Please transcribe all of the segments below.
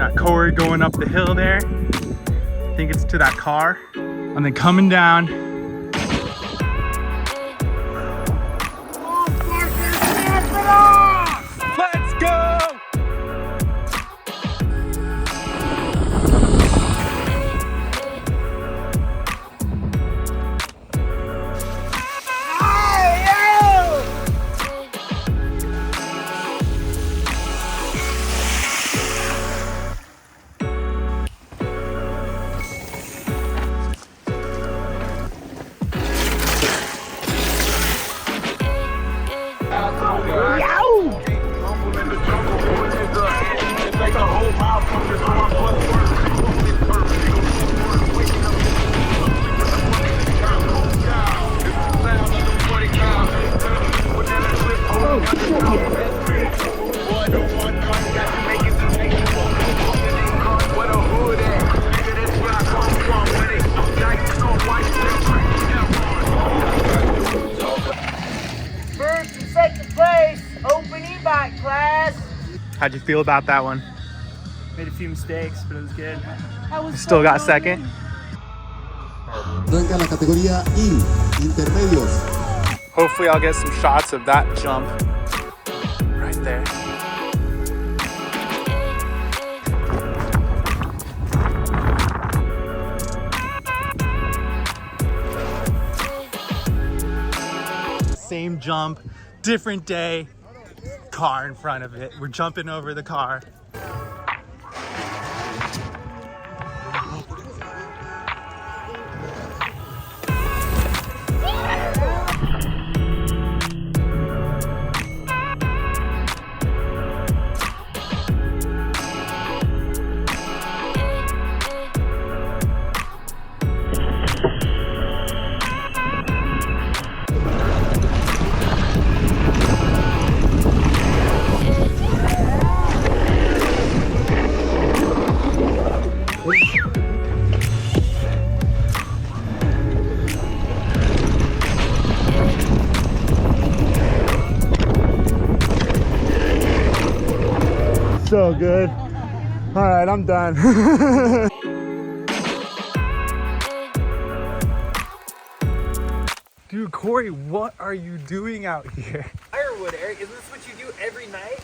Got Corey going up the hill there. I think it's to that car. And then coming down. Let's go! First and second place, open e-bike class. How'd you feel about that one? Made a few mistakes, but it was good. Still got second? Arranca la categoría I, intermedios. Hopefully I'll get some shots of that jump right there. Same jump, different day, car in front of it. We're jumping over the car. So good. All right, I'm done. Dude, Corey, what are you doing out here? Firewood, Eric, isn't this what you do every night?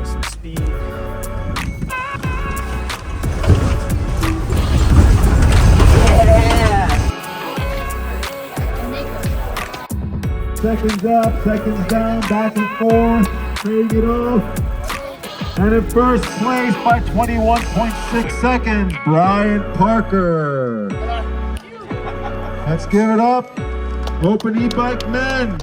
Some speed. Seconds up, seconds down, back and forth, trading it off. And in first place by 21.6 seconds, Brian Parker. Let's give it up. Open e-bike men.